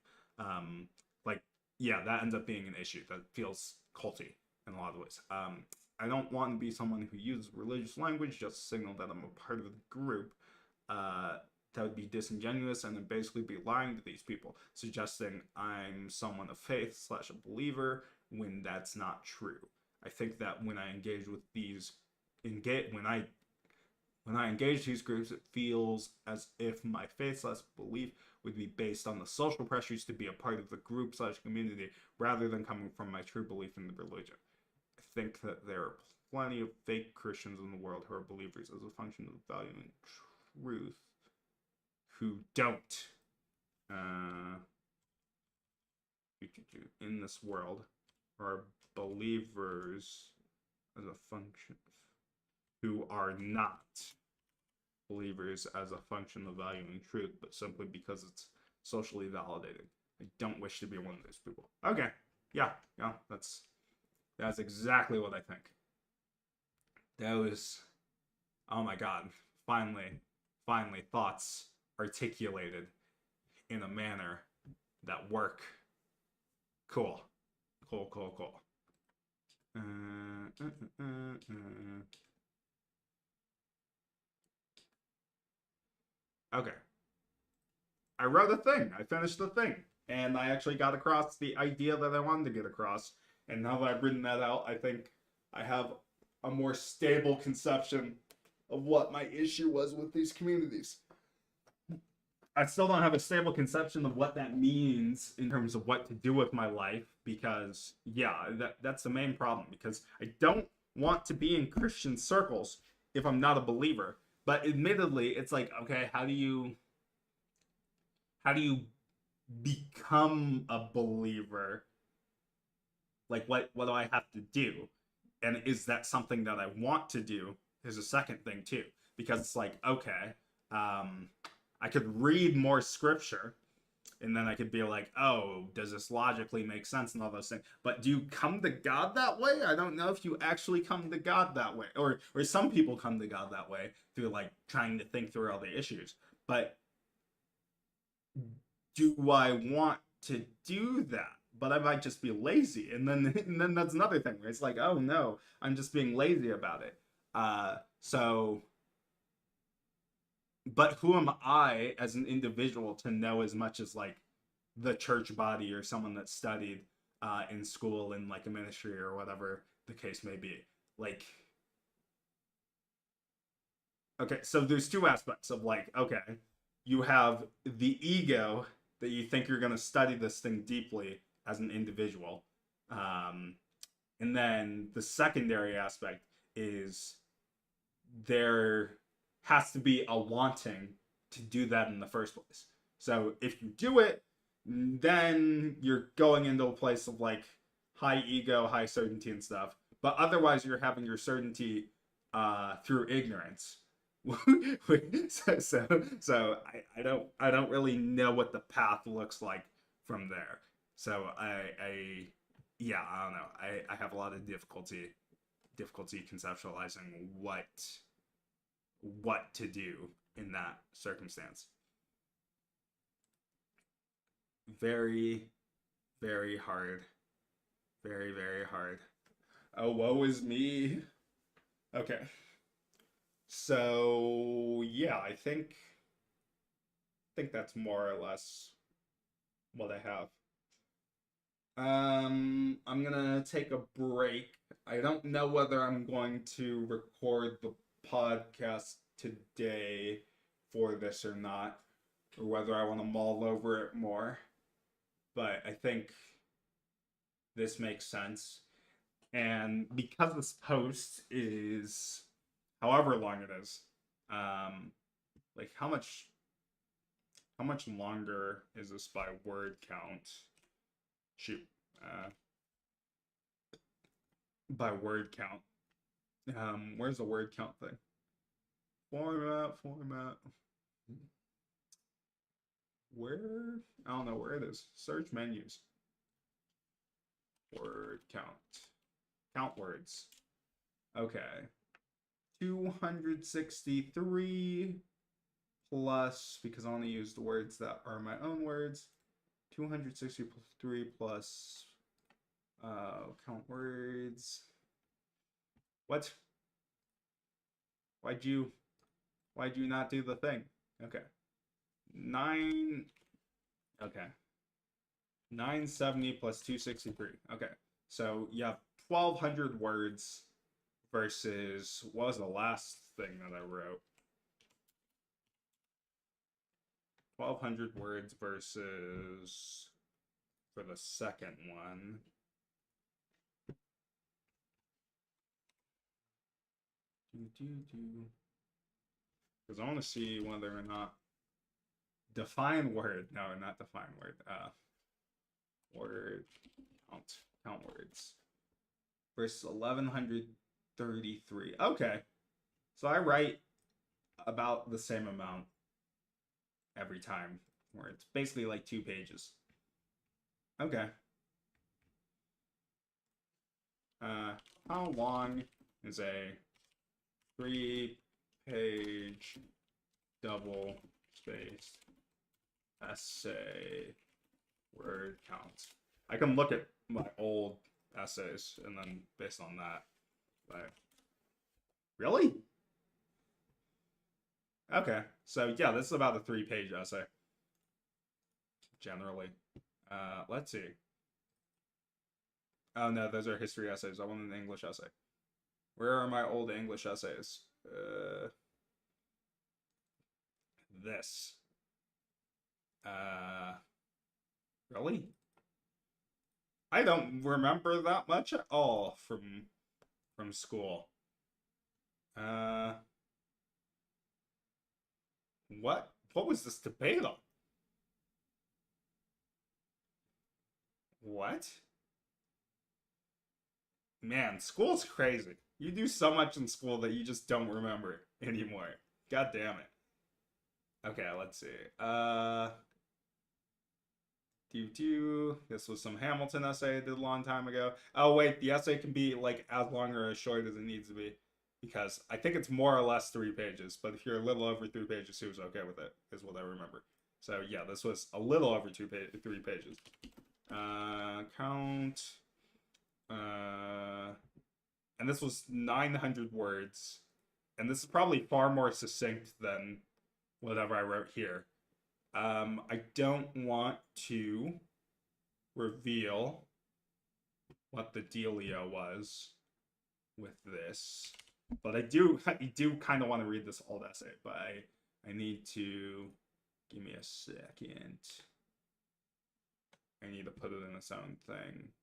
Yeah, that ends up being an issue that feels culty in a lot of ways. I don't want to be someone who uses religious language just to signal that I'm a part of the group. That would be disingenuous and then basically be lying to these people, suggesting I'm someone of faith / a believer when that's not true. I think that when I engage with when I engage these groups, it feels as if my faith / belief would be based on the social pressures to be a part of the group / community rather than coming from my true belief in the religion. I think that there are plenty of fake Christians in the world who are believers as a function of valuing truth, who don't in this world are believers as a function, who are not believers as a function of valuing truth, but simply because it's socially validated. I don't wish to be one of those people. Okay, yeah, that's exactly what I think. That was, oh my god, finally thoughts articulated in a manner that work. Cool. Okay. I wrote a thing. I finished the thing. And I actually got across the idea that I wanted to get across. And now that I've written that out, I think I have a more stable conception of what my issue was with these communities. I still don't have a stable conception of what that means in terms of what to do with my life because, yeah, that's the main problem. Because I don't want to be in Christian circles if I'm not a believer. But admittedly, it's like, okay, how do you become a believer? Like, what do I have to do? And is that something that I want to do? Is a second thing too, because it's like, okay, I could read more scripture, and then I could be like, oh, does this logically make sense and all those things? But do you come to God that way? I don't know if you actually come to God that way, or some people come to God that way through like trying to think through all the issues. But do I want to do that? But I might just be lazy, and then that's another thing where it's like, oh no, I'm just being lazy about it. So, but who am I as an individual to know as much as like the church body or someone that studied in school in like a ministry or whatever the case may be? Like, okay, so there's two aspects of like, okay, you have the ego that you think you're going to study this thing deeply as an individual. Um, and then the secondary aspect is there has to be a wanting to do that in the first place. So if you do it, then you're going into a place of like high ego, high certainty and stuff. But otherwise, you're having your certainty through ignorance. So I don't really know what the path looks like from there. So I yeah, I don't know. I have a lot of difficulty conceptualizing what to do in that circumstance. Very, very hard. Very, very hard. Oh, woe is me. Okay. So yeah, I think that's more or less what I have. I'm gonna take a break. I don't know whether I'm going to record the podcast today for this or not, or whether I want to mull over it more. But I think this makes sense. And because this post is however long it is, like how much longer is this by word count? Shoot. Uh, by word count. Where's the word count thing? Format. Where? I don't know where it is. Search menus. Word count. Count words. Okay. 263 plus, because I only use the words that are my own words, 263 plus count words. What? Why'd you not do the thing? Okay. 9. Okay. 970 plus 263. Okay. So you have 1,200 words versus, what was the last thing that I wrote? 1,200 words versus, for the second one, because I want to see whether or not define word. No, not define word. Word count words versus 1,133. Okay, so I write about the same amount every time. Where it's basically like 2 pages. Okay. How long is a 3-page double spaced essay word count? I can look at my old essays and then based on that. But really? Okay. So yeah, this is about a 3-page essay. Generally. Let's see. Oh no, those are history essays. I want an English essay. Where are my old English essays? This. Uh, really? I don't remember that much at all from school. Uh, what was this debate on? What? Man, school's crazy. You do so much in school that you just don't remember anymore. God damn it. Okay, let's see. This was some Hamilton essay I did a long time ago. Oh wait, the essay can be like as long or as short as it needs to be, because I think it's more or less 3 pages. But if you're a little over 3 pages, he was okay with it, is what I remember. So yeah, this was a little over 3 pages. Count. And this was 900 words, and this is probably far more succinct than whatever I wrote here. I don't want to reveal what the dealio was with this, but I do kind of want to read this old essay, but I need to give me a second. I need to put it in its own thing.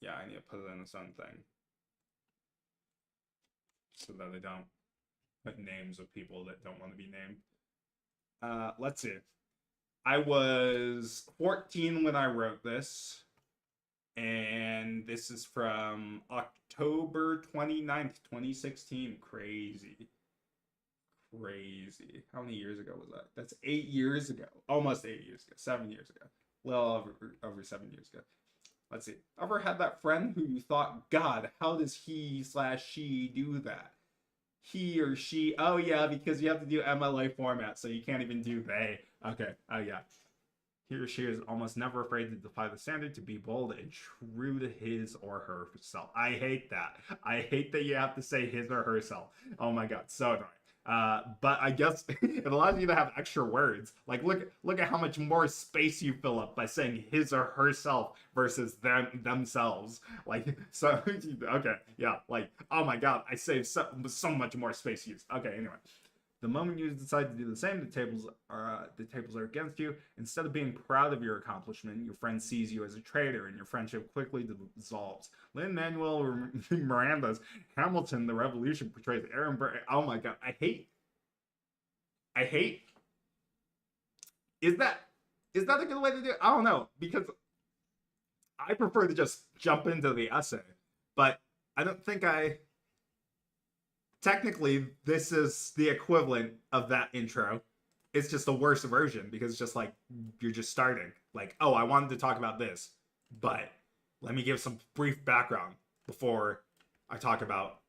Yeah, I need to put it in its own thing so that I don't put names of people that don't want to be named. Let's see. I was 14 when I wrote this, and this is from October 29th, 2016. Crazy. Crazy. How many years ago was that? That's 8 years ago. Almost 8 years ago. 7 years ago. Well, over 7 years ago. Let's see. Ever had that friend who you thought, God, how does he/she do that? He or she, oh yeah, because you have to do MLA format, so you can't even do they. Okay, oh yeah. He or she is almost never afraid to defy the standard, to be bold and true to his or her self. I hate that. I hate that you have to say his or herself. Oh my god, so annoying. But I guess it allows you to have extra words. Like look at how much more space you fill up by saying his or herself versus themselves. Like so okay, yeah, like oh my god, I saved so much more space used. Okay, anyway. The moment you decide to do the same, the tables are against you. Instead of being proud of your accomplishment, your friend sees you as a traitor, and your friendship quickly dissolves. Lin-Manuel Miranda's Hamilton, the Revolution portrays Aaron Burr. Oh my god, I hate. Is that a good way to do it? I don't know, because I prefer to just jump into the essay, but I don't think I technically this is the equivalent of that intro. It's just a worse version because it's just like you're just starting. Like, oh, I wanted to talk about this, but let me give some brief background before I talk about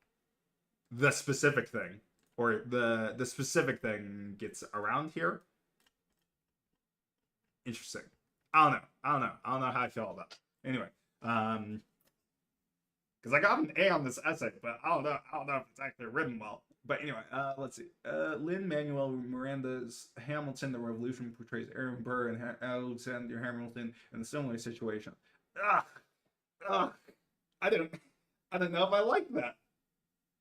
the specific thing, or the specific thing gets around here. Interesting. I don't know how I feel about it. Anyway, because I got an A on this essay, but I don't know if it's actually written well. But anyway, let's see. Lin-Manuel Miranda's Hamilton, the Revolution portrays Aaron Burr and Alexander Hamilton in a similar situation. Ugh, ugh. I don't know if I like that.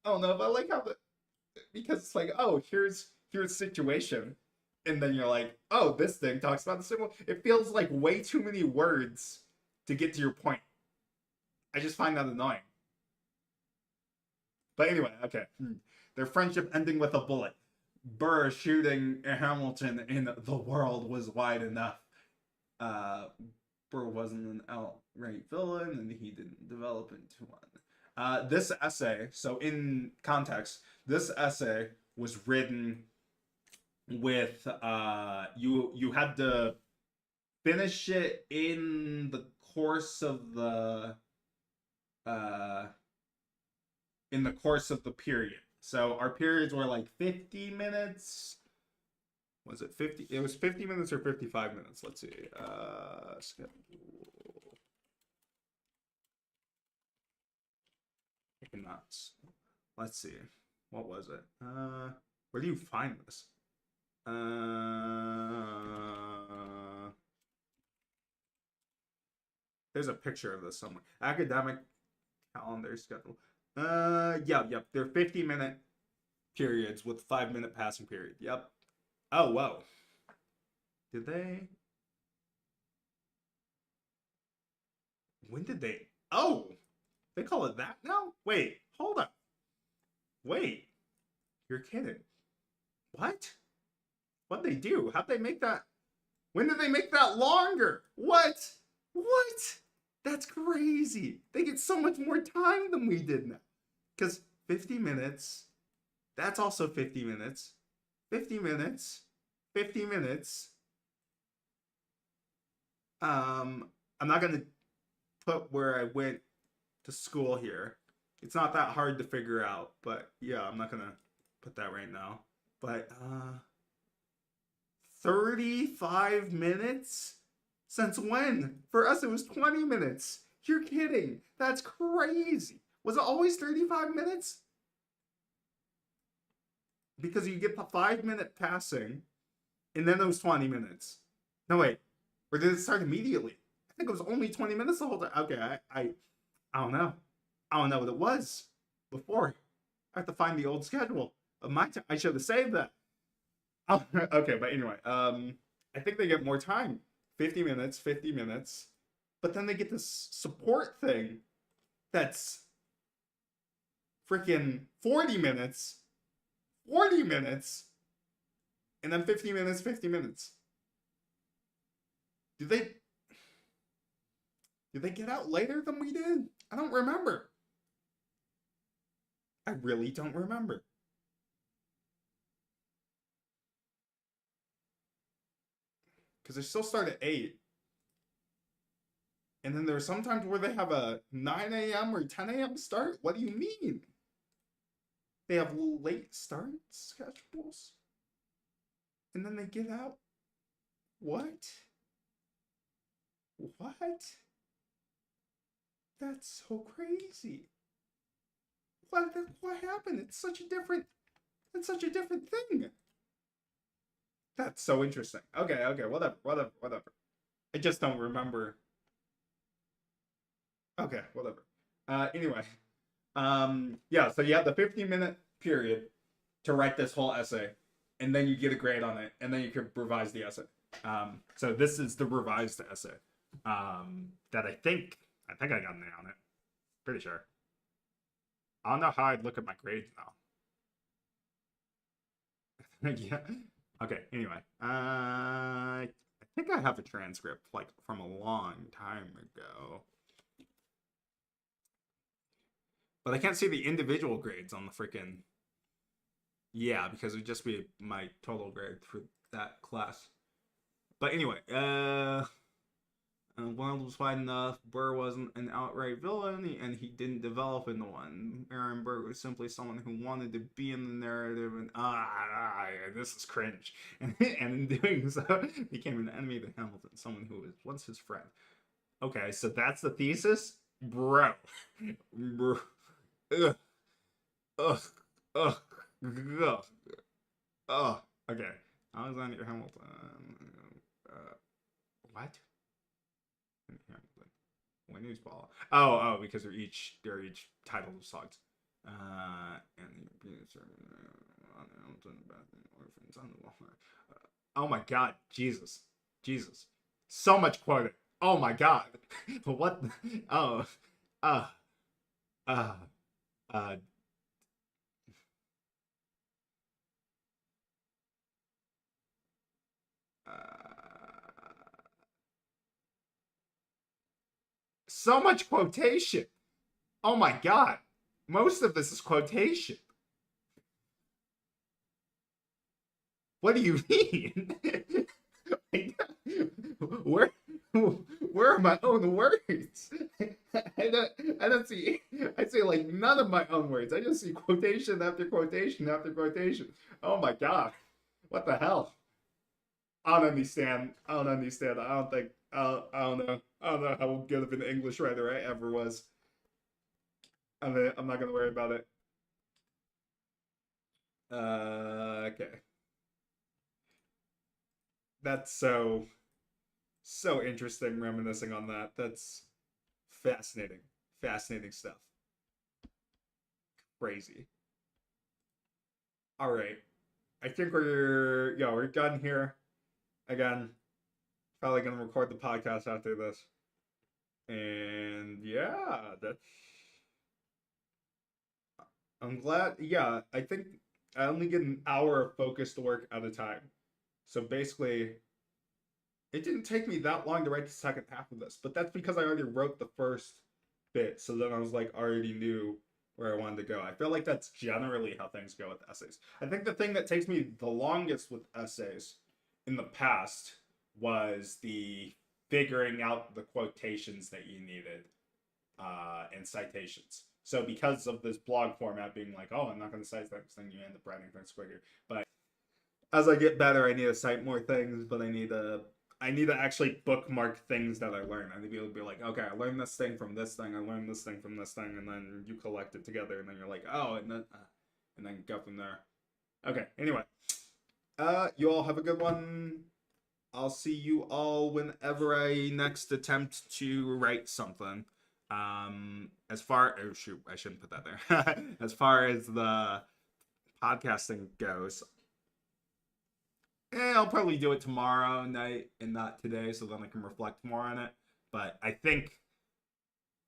I don't know if I like how because it's like, oh, here's situation, and then you're like, oh, this thing talks about the similar. It feels like way too many words to get to your point. I just find that annoying. But anyway, okay. Their friendship ending with a bullet. Burr shooting Hamilton in The World Was Wide Enough. Burr wasn't an outright villain, and he didn't develop into one. This essay, so in context, this essay was written with you had to finish it in the course of the period. So our periods were like 50 minutes. Was it 50? It was 50 minutes or 55 minutes. Let's see. Schedule. Nuts. Let's see. What was it? Where do you find this? There's a picture of this somewhere. Academic calendar schedule. Yep. They're 50-minute periods with 5-minute passing period. Yep. Oh, whoa. Did they? When did they? Oh, they call it that now? Wait, hold up. Wait, you're kidding. What? What'd they do? How'd they make that? When did they make that longer? What? What? That's crazy. They get so much more time than we did now. Because 50 minutes, that's also 50 minutes. 50 minutes, 50 minutes. I'm not going to put where I went to school here. It's not that hard to figure out, but yeah, I'm not going to put that right now. But 35 minutes? Since when? For us, it was 20 minutes. You're kidding. That's crazy. Was it always 35 minutes? Because you get the 5-minute passing, and then it was 20 minutes. No, wait. Or did it start immediately? I think it was only 20 minutes the whole time. Okay, I don't know. I don't know what it was before. I have to find the old schedule of my time. I should have saved that. Oh, okay, but anyway, I think they get more time. 50 minutes, 50 minutes. But then they get this support thing that's freaking 40 minutes, 40 minutes, and then 50 minutes, 50 minutes. Did they get out later than we did? I don't remember. I really don't remember. Because they still start at 8. And then there are some times where they have a 9 a.m. or 10 a.m. start. What do you mean? They have late start schedules? And then they get out? What? What? That's so crazy. What happened? It's such a different thing. That's so interesting. Okay, whatever. I just don't remember. Okay, whatever. Anyway. Yeah, so you have the 15-minute period to write this whole essay, and then you get a grade on it, and then you could revise the essay. So this is the revised essay. That I think I got an A on it. Pretty sure. I don't know how I'd look at my grades now. Yeah. Okay, anyway. I think I have a transcript, like, from a long time ago. But I can't see the individual grades on the freaking... Yeah, because it would just be my total grade for that class. But anyway, Wild was fine enough. Burr wasn't an outright villain, and he didn't develop into one. Aaron Burr was simply someone who wanted to be in the narrative, and this is cringe. And in doing so, became an enemy to Hamilton, someone who was once his friend. Okay, so that's the thesis? Bro. Ugh. Ugh. Ugh. Ugh. Ugh. Okay. Alexander Hamilton. What? When who's ball? Oh, because they're each title of songs. Oh my God, Jesus. So much quoted. Oh my God. What? Oh. Uh. So much quotation. Oh my God. Most of this is quotation. What do you mean? where are my own words? I don't see like none of my own words. I just see quotation after quotation after quotation. Oh my God. What the hell? I don't understand. I don't think I don't know. I don't know how good of an English writer I ever was. I'm not gonna worry about it. Okay. That's so interesting reminiscing on that. Fascinating stuff. Crazy. All right. I think we're done here. Again, probably gonna record the podcast after this. And yeah, that's I'm glad. Yeah, I think I only get an hour of focused work at a time. So basically, it didn't take me that long to write the second half of this, but that's because I already wrote the first bit. So then I was like, already knew where I wanted to go. I feel like that's generally how things go with essays. I think the thing that takes me the longest with essays in the past was the figuring out the quotations that you needed and citations. So because of this blog format being like, oh, I'm not going to cite things, then you end up writing things quicker. But as I get better, I need to cite more things, but I need to actually bookmark things that I learn. I need to be able to be like, okay, I learned this thing from this thing, I learned this thing from this thing, and then you collect it together, and then you're like, oh, and then go from there. Okay, anyway. You all have a good one. I'll see you all whenever I next attempt to write something. As far oh shoot, I shouldn't put that there. As far as the podcasting goes, I'll probably do it tomorrow night and not today, so then I can reflect more on it. But I think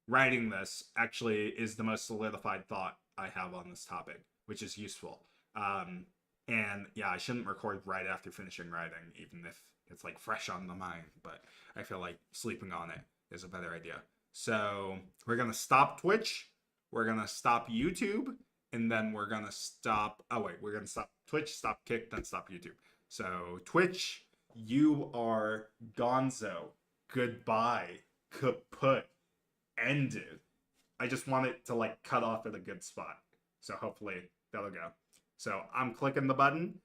writing this actually is the most solidified thought I have on this topic, which is useful. And yeah, I shouldn't record right after finishing writing, even if it's like fresh on the mind, but I feel like sleeping on it is a better idea. So we're gonna stop Twitch, we're gonna stop YouTube, and then we're gonna stop we're gonna stop Twitch, stop Kick, then stop YouTube. So Twitch, you are gonzo. Goodbye. Kaput. Ended. I just want it to like cut off at a good spot. So hopefully that'll go. So I'm clicking the button.